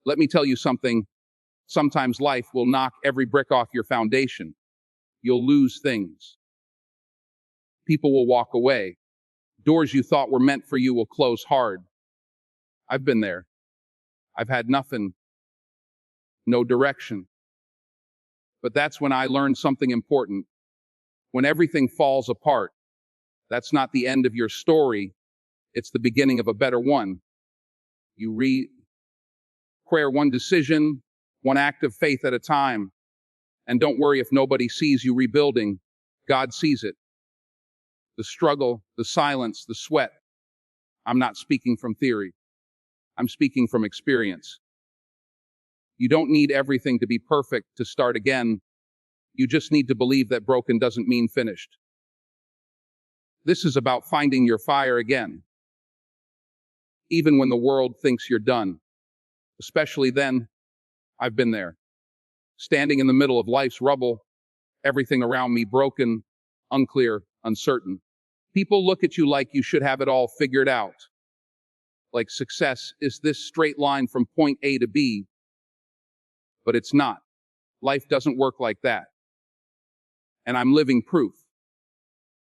Let me tell you something. Sometimes life will knock every brick off your foundation. You'll lose things. People will walk away. Doors you thought were meant for you will close hard. I've been there. I've had nothing, no direction. But that's when I learned something important. When everything falls apart, that's not the end of your story. It's the beginning of a better one. You prayer one decision, one act of faith at a time. And don't worry if nobody sees you rebuilding. God sees it. The struggle, the silence, the sweat. I'm not speaking from theory. I'm speaking from experience. You don't need everything to be perfect to start again. You just need to believe that broken doesn't mean finished. This is about finding your fire again. Even when the world thinks you're done. Especially then, I've been there. Standing in the middle of life's rubble, everything around me broken, unclear, uncertain. People look at you like you should have it all figured out. Like success is this straight line from point A to B. But it's not. Life doesn't work like that. And I'm living proof.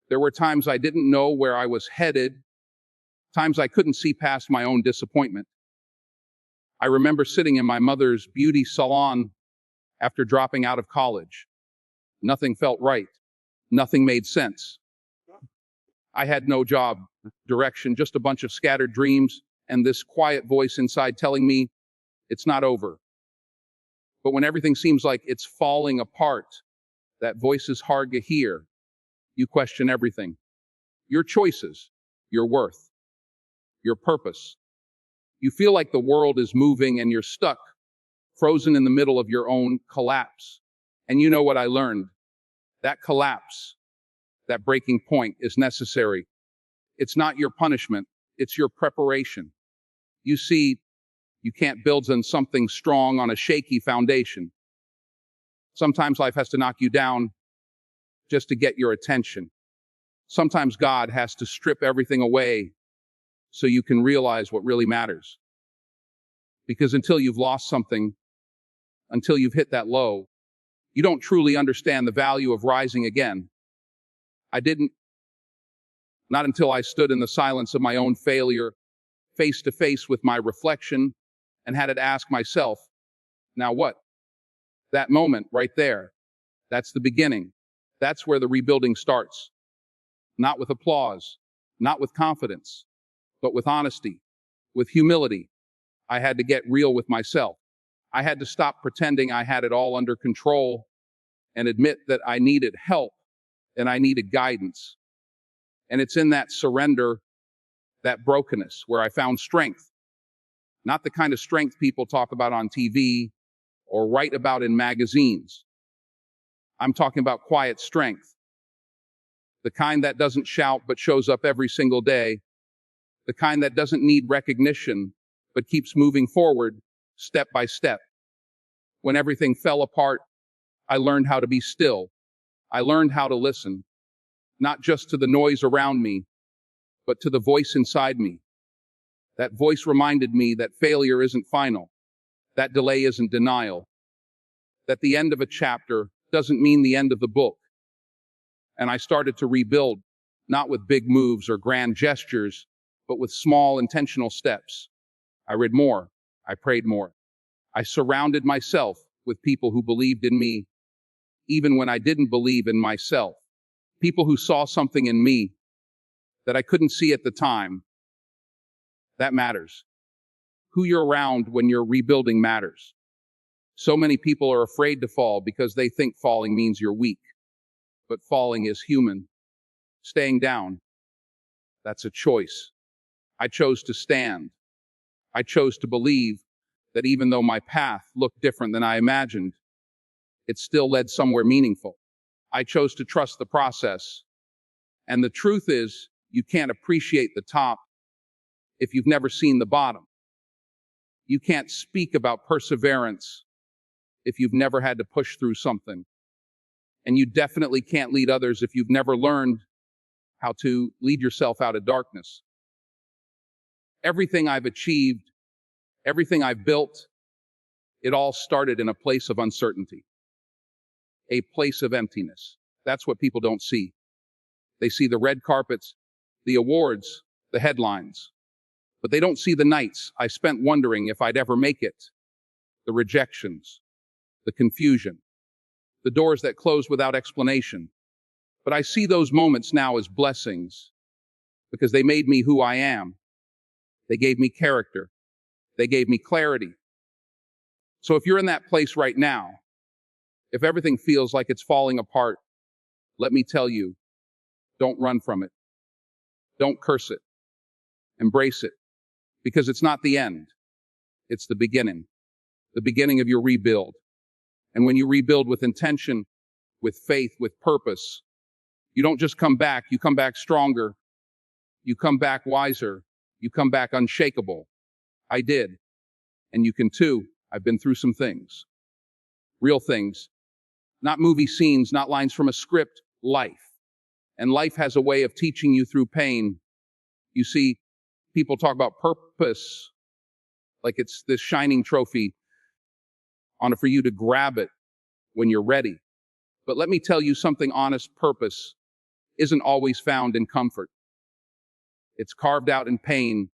There were times I didn't know where I was headed, times I couldn't see past my own disappointment. I remember sitting in my mother's beauty salon after dropping out of college. Nothing felt right. Nothing made sense. I had no job, direction, just a bunch of scattered dreams, and this quiet voice inside telling me, it's not over. But when everything seems like it's falling apart, that voice is hard to hear. You question everything. Your choices, your worth, your purpose. You feel like the world is moving and you're stuck, frozen in the middle of your own collapse. And you know what I learned? That collapse, that breaking point is necessary. It's not your punishment, it's your preparation. You see, you can't build on something strong on a shaky foundation. Sometimes life has to knock you down just to get your attention. Sometimes God has to strip everything away so you can realize what really matters. Because until you've lost something, until you've hit that low, you don't truly understand the value of rising again. I didn't. Not until I stood in the silence of my own failure, face to face with my reflection, and had to ask myself, now what? That moment right there, that's the beginning. That's where the rebuilding starts. Not with applause, not with confidence, but with honesty, with humility. I had to get real with myself. I had to stop pretending I had it all under control and admit that I needed help and I needed guidance. And it's in that surrender, that brokenness, where I found strength. Not the kind of strength people talk about on TV or write about in magazines. I'm talking about quiet strength. The kind that doesn't shout but shows up every single day. The kind that doesn't need recognition but keeps moving forward step by step. When everything fell apart, I learned how to be still. I learned how to listen, not just to the noise around me, but to the voice inside me. That voice reminded me that failure isn't final, that delay isn't denial, that the end of a chapter doesn't mean the end of the book. And I started to rebuild, not with big moves or grand gestures, but with small intentional steps. I read more. I prayed more. I surrounded myself with people who believed in me, even when I didn't believe in myself. People who saw something in me that I couldn't see at the time. That matters. Who you're around when you're rebuilding matters. So many people are afraid to fall because they think falling means you're weak. But falling is human. Staying down, that's a choice. I chose to stand. I chose to believe that even though my path looked different than I imagined, it still led somewhere meaningful. I chose to trust the process. And the truth is, you can't appreciate the top if you've never seen the bottom. You can't speak about perseverance if you've never had to push through something. And you definitely can't lead others if you've never learned how to lead yourself out of darkness. Everything I've achieved, everything I've built, It all started in a place of uncertainty, a place of emptiness. That's what people don't see. They see the red carpets, the awards, the headlines, but they don't see the nights I spent wondering if I'd ever make it, the rejections, the confusion, the doors that closed without explanation. But I see those moments now as blessings because they made me who I am. They gave me character. They gave me clarity. So if you're in that place right now, if everything feels like it's falling apart, let me tell you, don't run from it. Don't curse it. Embrace it. Because it's not the end. It's the beginning of your rebuild. And when you rebuild with intention, with faith, with purpose, you don't just come back, you come back stronger. You come back wiser. You come back unshakable. I did. And you can too. I've been through some things. Real things. Not movie scenes, not lines from a script. Life. And life has a way of teaching you through pain. You see, people talk about purpose like it's this shining trophy for you to grab it when you're ready. But let me tell you something honest. Purpose isn't always found in comfort. It's carved out in pain.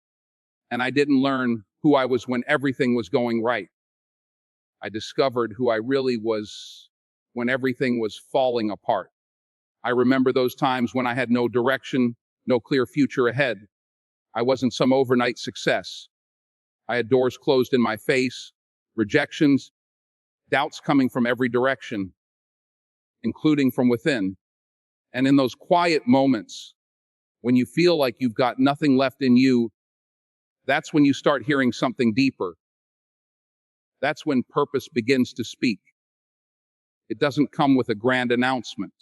And I didn't learn who I was when everything was going right. I discovered who I really was when everything was falling apart. I remember those times when I had no direction, no clear future ahead. I wasn't some overnight success. I had doors closed in my face, rejections, doubts coming from every direction, including from within. And in those quiet moments, when you feel like you've got nothing left in you, that's when you start hearing something deeper. That's when purpose begins to speak. It doesn't come with a grand announcement.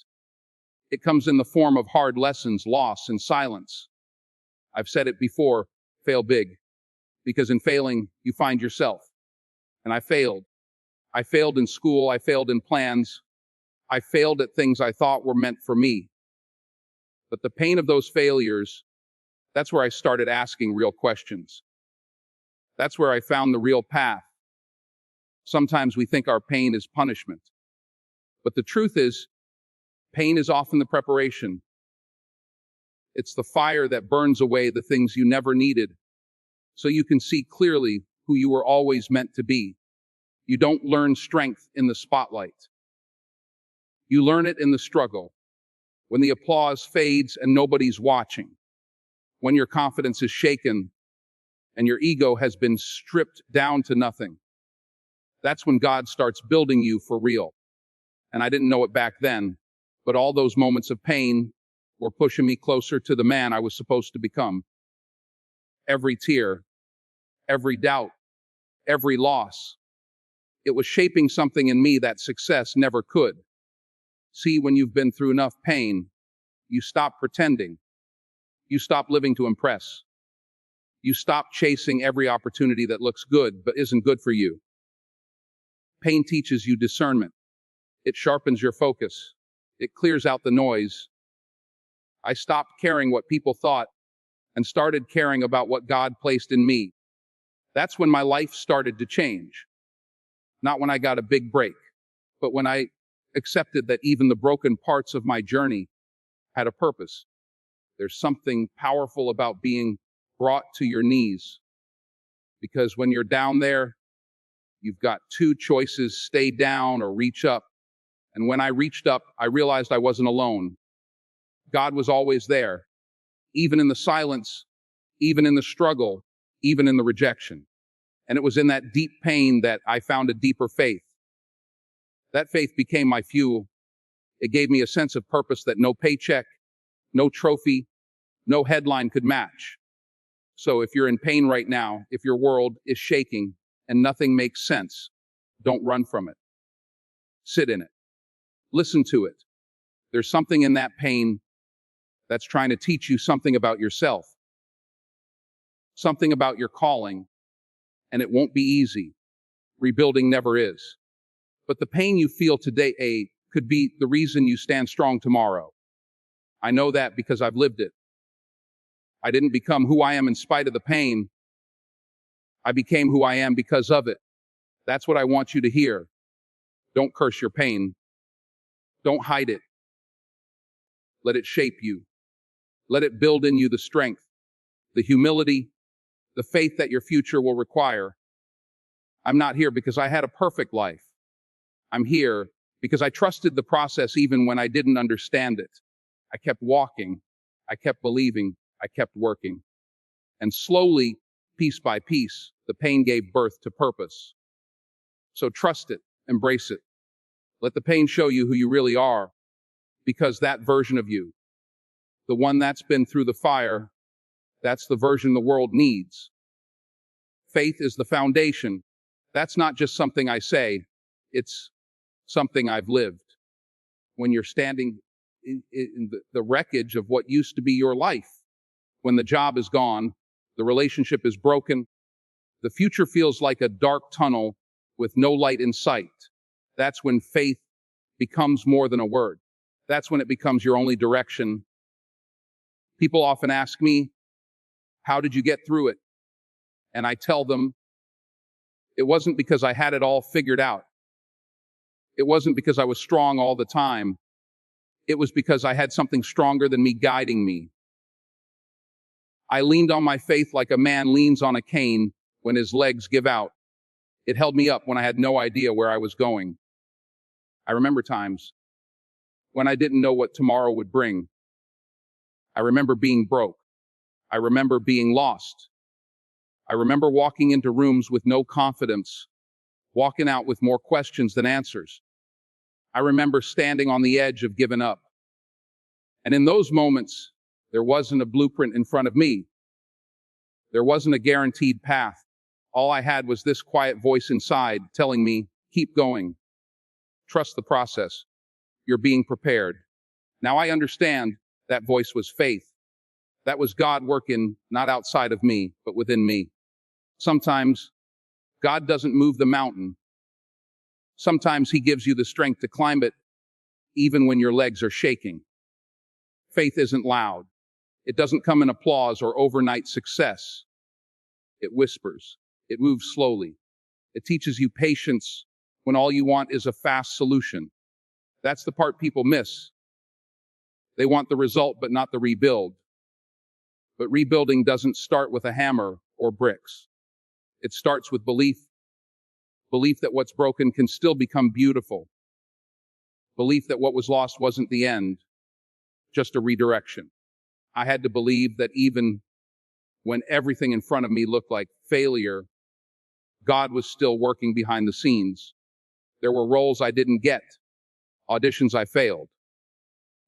It comes in the form of hard lessons, loss, and silence. I've said it before, fail big. Because in failing, you find yourself. And I failed. I failed in school. I failed in plans. I failed at things I thought were meant for me. But the pain of those failures, that's where I started asking real questions. That's where I found the real path. Sometimes we think our pain is punishment. But the truth is, pain is often the preparation. It's the fire that burns away the things you never needed, so you can see clearly who you were always meant to be. You don't learn strength in the spotlight. You learn it in the struggle, when the applause fades and nobody's watching, when your confidence is shaken and your ego has been stripped down to nothing. That's when God starts building you for real. And I didn't know it back then, but all those moments of pain were pushing me closer to the man I was supposed to become. Every tear, every doubt, every loss, it was shaping something in me that success never could. See, when you've been through enough pain, you stop pretending. You stop living to impress. You stop chasing every opportunity that looks good but isn't good for you. Pain teaches you discernment. It sharpens your focus. It clears out the noise. I stopped caring what people thought and started caring about what God placed in me. That's when my life started to change. Not when I got a big break, but when I accepted that even the broken parts of my journey had a purpose. There's something powerful about being brought to your knees. Because when you're down there, you've got two choices: stay down or reach up. And when I reached up, I realized I wasn't alone. God was always there, even in the silence, even in the struggle, even in the rejection. And it was in that deep pain that I found a deeper faith. That faith became my fuel. It gave me a sense of purpose that no paycheck, no trophy, no headline could match. So if you're in pain right now, if your world is shaking and nothing makes sense, don't run from it. Sit in it. Listen to it. There's something in that pain that's trying to teach you something about yourself, something about your calling, and it won't be easy. Rebuilding never is. But the pain you feel today, could be the reason you stand strong tomorrow. I know that because I've lived it. I didn't become who I am in spite of the pain. I became who I am because of it. That's what I want you to hear. Don't curse your pain. Don't hide it. Let it shape you. Let it build in you the strength, the humility, the faith that your future will require. I'm not here because I had a perfect life. I'm here because I trusted the process even when I didn't understand it. I kept walking. I kept believing. I kept working. And slowly, piece by piece, the pain gave birth to purpose. So trust it. Embrace it. Let the pain show you who you really are, because that version of you, the one that's been through the fire, that's the version the world needs. Faith is the foundation. That's not just something I say. It's something I've lived. When you're standing in the wreckage of what used to be your life, when the job is gone, the relationship is broken, the future feels like a dark tunnel with no light in sight. That's when faith becomes more than a word. That's when it becomes your only direction. People often ask me, how did you get through it? And I tell them, it wasn't because I had it all figured out. It wasn't because I was strong all the time. It was because I had something stronger than me guiding me. I leaned on my faith like a man leans on a cane when his legs give out. It held me up when I had no idea where I was going. I remember times when I didn't know what tomorrow would bring. I remember being broke. I remember being lost. I remember walking into rooms with no confidence, walking out with more questions than answers. I remember standing on the edge of giving up. And in those moments, there wasn't a blueprint in front of me. There wasn't a guaranteed path. All I had was this quiet voice inside telling me, keep going. Trust the process. You're being prepared. Now I understand that voice was faith. That was God working not outside of me, but within me. Sometimes God doesn't move the mountain. Sometimes He gives you the strength to climb it, even when your legs are shaking. Faith isn't loud. It doesn't come in applause or overnight success. It whispers. It moves slowly. It teaches you patience when all you want is a fast solution. That's the part people miss. They want the result, but not the rebuild. But rebuilding doesn't start with a hammer or bricks. It starts with belief. Belief that what's broken can still become beautiful. Belief that what was lost wasn't the end, just a redirection. I had to believe that even when everything in front of me looked like failure, God was still working behind the scenes. There were roles I didn't get, auditions I failed,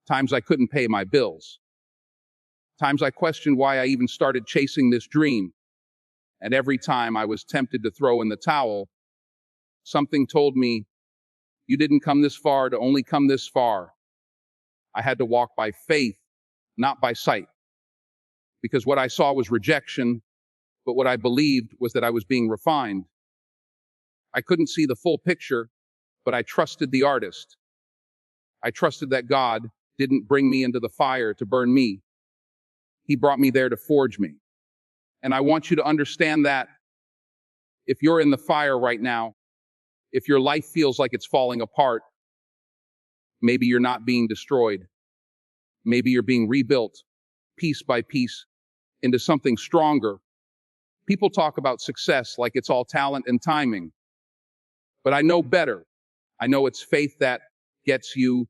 times I couldn't pay my bills, times I questioned why I even started chasing this dream. And every time I was tempted to throw in the towel, something told me, you didn't come this far to only come this far. I had to walk by faith, not by sight. Because what I saw was rejection, but what I believed was that I was being refined. I couldn't see the full picture, but I trusted the artist. I trusted that God didn't bring me into the fire to burn me. He brought me there to forge me. And I want you to understand that if you're in the fire right now, if your life feels like it's falling apart, maybe you're not being destroyed. Maybe you're being rebuilt piece by piece into something stronger. People talk about success like it's all talent and timing. But I know better. I know it's faith that gets you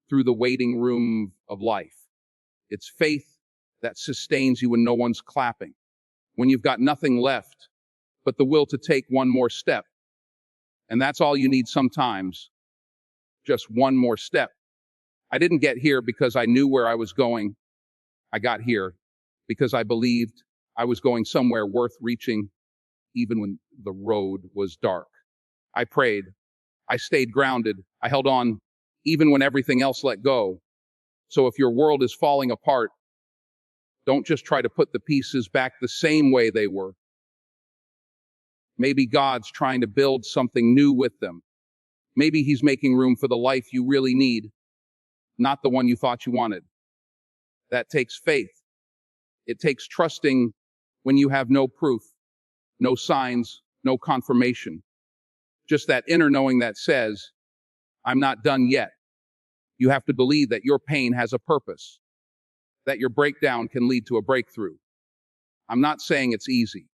through the waiting room of life. It's faith that sustains you when no one's clapping, when you've got nothing left but the will to take one more step. And that's all you need sometimes, just one more step. I didn't get here because I knew where I was going. I got here because I believed I was going somewhere worth reaching, even when the road was dark. I prayed. I stayed grounded. I held on, even when everything else let go. So if your world is falling apart, don't just try to put the pieces back the same way they were. Maybe God's trying to build something new with them. Maybe He's making room for the life you really need, not the one you thought you wanted. That takes faith. It takes trusting when you have no proof, no signs, no confirmation. Just that inner knowing that says, I'm not done yet. You have to believe that your pain has a purpose, that your breakdown can lead to a breakthrough. I'm not saying it's easy.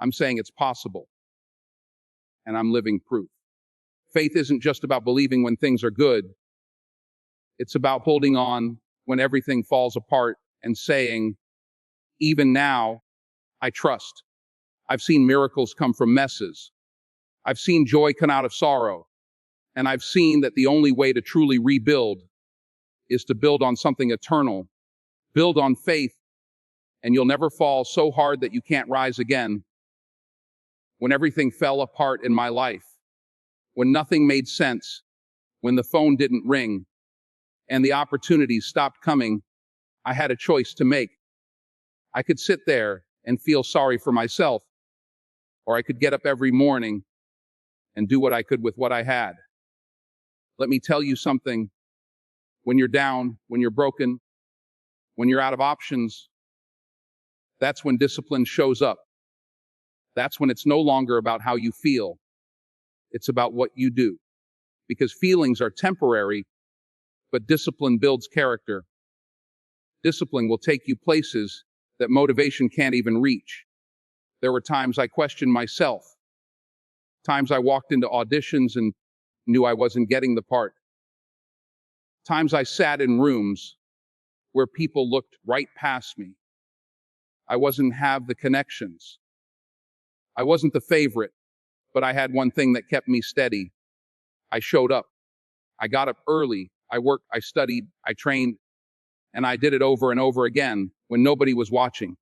I'm saying it's possible. And I'm living proof. Faith isn't just about believing when things are good. It's about holding on when everything falls apart and saying, even now, I trust. I've seen miracles come from messes. I've seen joy come out of sorrow. And I've seen that the only way to truly rebuild is to build on something eternal. Build on faith, and you'll never fall so hard that you can't rise again. When everything fell apart in my life, when nothing made sense, when the phone didn't ring, and the opportunities stopped coming, I had a choice to make. I could sit there and feel sorry for myself, or I could get up every morning and do what I could with what I had. Let me tell you something. When you're down, when you're broken, when you're out of options, that's when discipline shows up. That's when it's no longer about how you feel. It's about what you do. Because feelings are temporary, but discipline builds character. Discipline will take you places that motivation can't even reach. There were times I questioned myself. Times I walked into auditions and knew I wasn't getting the part. Times I sat in rooms where people looked right past me. I wasn't have the connections. I wasn't the favorite, but I had one thing that kept me steady. I showed up. I got up early. I worked, I studied, I trained, and I did it over and over again when nobody was watching.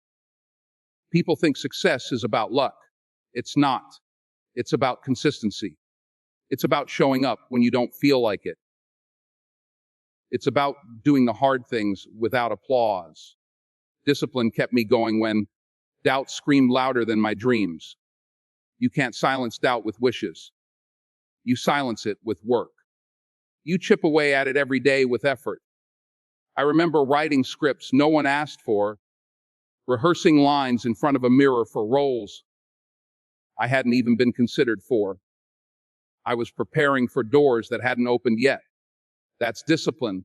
People think success is about luck. It's not. It's about consistency. It's about showing up when you don't feel like it. It's about doing the hard things without applause. Discipline kept me going when doubt screamed louder than my dreams. You can't silence doubt with wishes. You silence it with work. You chip away at it every day with effort. I remember writing scripts no one asked for, rehearsing lines in front of a mirror for roles I hadn't even been considered for. I was preparing for doors that hadn't opened yet. That's discipline.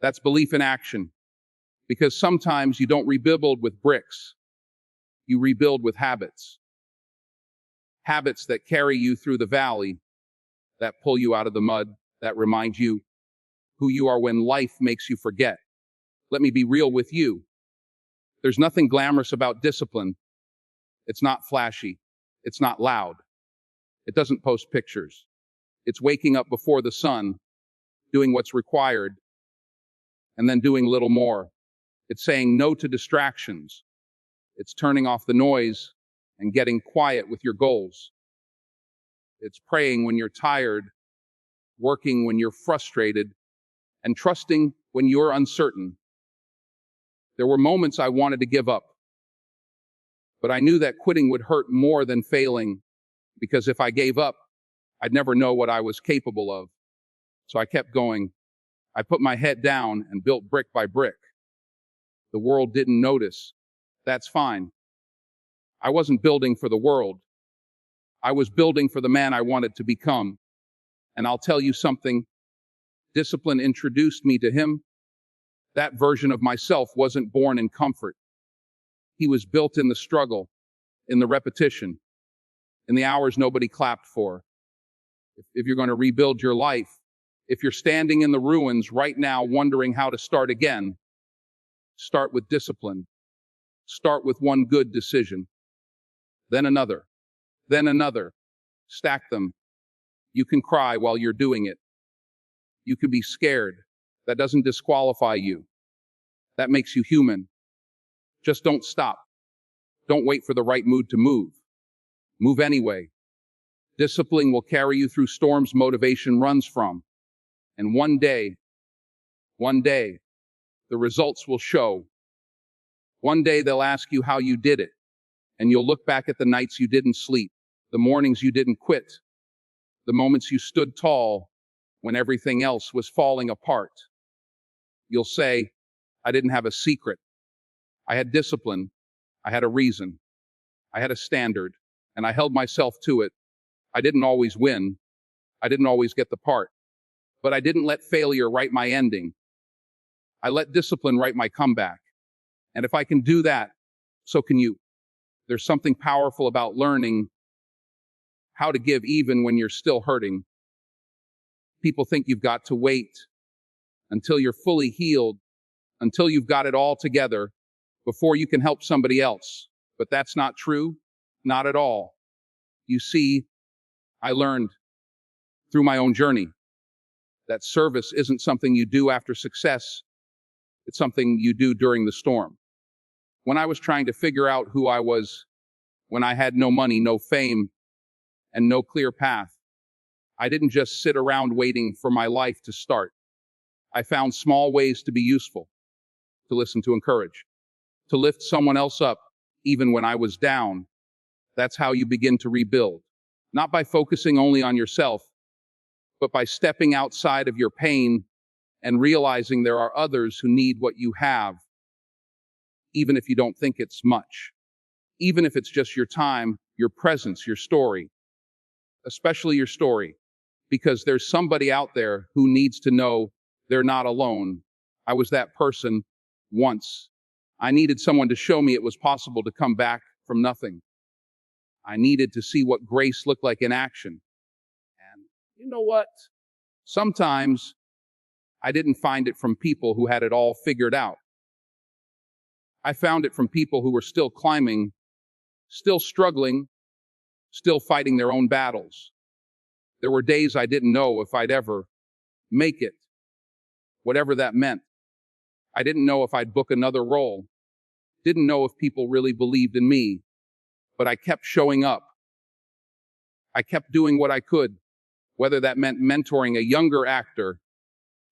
That's belief in action. Because sometimes you don't rebuild with bricks. You rebuild with habits. Habits that carry you through the valley, that pull you out of the mud, that remind you who you are when life makes you forget. Let me be real with you. There's nothing glamorous about discipline. It's not flashy. It's not loud. It doesn't post pictures. It's waking up before the sun, doing what's required, and then doing a little more. It's saying no to distractions. It's turning off the noise and getting quiet with your goals. It's praying when you're tired, working when you're frustrated, and trusting when you're uncertain. There were moments I wanted to give up, but I knew that quitting would hurt more than failing, because if I gave up, I'd never know what I was capable of. So I kept going. I put my head down and built brick by brick. The world didn't notice. That's fine. I wasn't building for the world. I was building for the man I wanted to become. And I'll tell you something. Discipline introduced me to him. That version of myself wasn't born in comfort. He was built in the struggle, in the repetition, in the hours nobody clapped for. If you're going to rebuild your life, if you're standing in the ruins right now wondering how to start again, start with discipline. Start with one good decision. Then another. Then another. Stack them. You can cry while you're doing it. You can be scared. That doesn't disqualify you. That makes you human. Just don't stop. Don't wait for the right mood to move. Move anyway. Discipline will carry you through storms motivation runs from. And one day, the results will show. One day they'll ask you how you did it. And you'll look back at the nights you didn't sleep, the mornings you didn't quit, the moments you stood tall when everything else was falling apart. You'll say, I didn't have a secret. I had discipline. I had a reason. I had a standard, and I held myself to it. I didn't always win. I didn't always get the part. But I didn't let failure write my ending. I let discipline write my comeback. And if I can do that, so can you. There's something powerful about learning how to give even when you're still hurting. People think you've got to wait until you're fully healed, until you've got it all together, before you can help somebody else. But that's not true. Not at all. You see, I learned through my own journey that service isn't something you do after success. It's something you do during the storm. When I was trying to figure out who I was, when I had no money, no fame, and no clear path, I didn't just sit around waiting for my life to start. I found small ways to be useful, to listen, to encourage, to lift someone else up, even when I was down. That's how you begin to rebuild. Not by focusing only on yourself, but by stepping outside of your pain and realizing there are others who need what you have, even if you don't think it's much. Even if it's just your time, your presence, your story. Especially your story. Because there's somebody out there who needs to know they're not alone. I was that person once. I needed someone to show me it was possible to come back from nothing. I needed to see what grace looked like in action. And you know what? Sometimes I didn't find it from people who had it all figured out. I found it from people who were still climbing, still struggling, still fighting their own battles. There were days I didn't know if I'd ever make it, whatever that meant. I didn't know if I'd book another role. Didn't know if people really believed in me. But I kept showing up. I kept doing what I could, whether that meant mentoring a younger actor,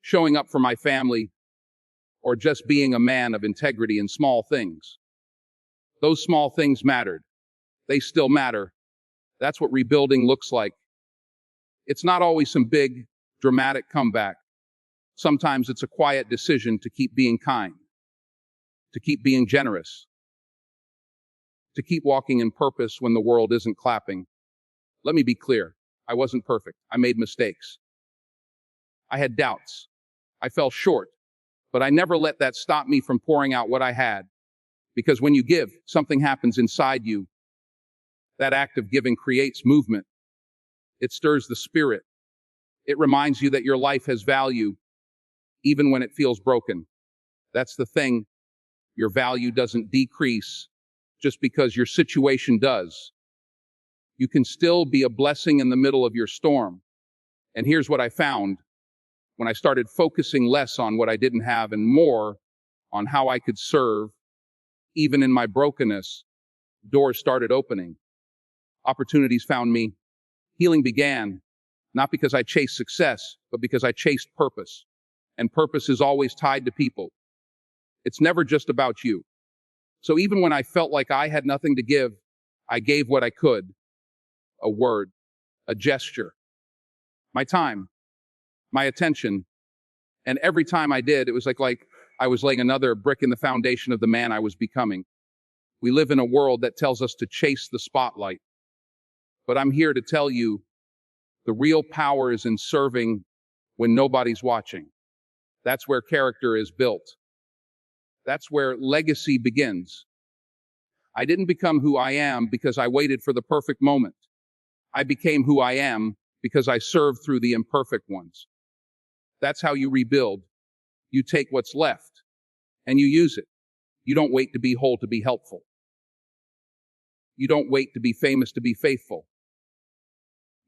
showing up for my family, or just being a man of integrity in small things. Those small things mattered. They still matter. That's what rebuilding looks like. It's not always some big, dramatic comeback. Sometimes it's a quiet decision to keep being kind, to keep being generous, to keep walking in purpose when the world isn't clapping. Let me be clear. I wasn't perfect. I made mistakes. I had doubts. I fell short. But I never let that stop me from pouring out what I had. Because when you give, something happens inside you. That act of giving creates movement. It stirs the spirit. It reminds you that your life has value, even when it feels broken. That's the thing. Your value doesn't decrease just because your situation does. You can still be a blessing in the middle of your storm. And here's what I found. When I started focusing less on what I didn't have and more on how I could serve, even in my brokenness, doors started opening. Opportunities found me. Healing began, not because I chased success, but because I chased purpose. And purpose is always tied to people. It's never just about you. So even when I felt like I had nothing to give, I gave what I could. A word, a gesture, my time, my attention. And every time I did, it was like I was laying another brick in the foundation of the man I was becoming. We live in a world that tells us to chase the spotlight. But I'm here to tell you, the real power is in serving when nobody's watching. That's where character is built. That's where legacy begins. I didn't become who I am because I waited for the perfect moment. I became who I am because I served through the imperfect ones. That's how you rebuild. You take what's left and you use it. You don't wait to be whole to be helpful. You don't wait to be famous to be faithful.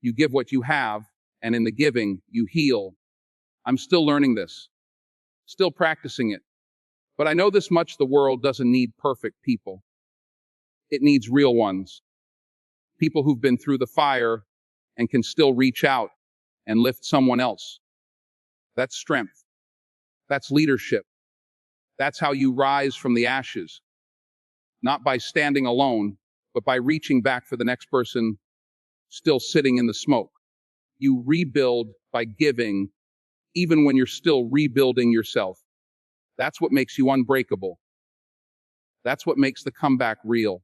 You give what you have, and in the giving, you heal. I'm still learning this, still practicing it. But I know this much: the world doesn't need perfect people. It needs real ones. People who've been through the fire and can still reach out and lift someone else. That's strength. That's leadership. That's how you rise from the ashes. Not by standing alone, but by reaching back for the next person still sitting in the smoke. You rebuild by giving, even when you're still rebuilding yourself. That's what makes you unbreakable. That's what makes the comeback real.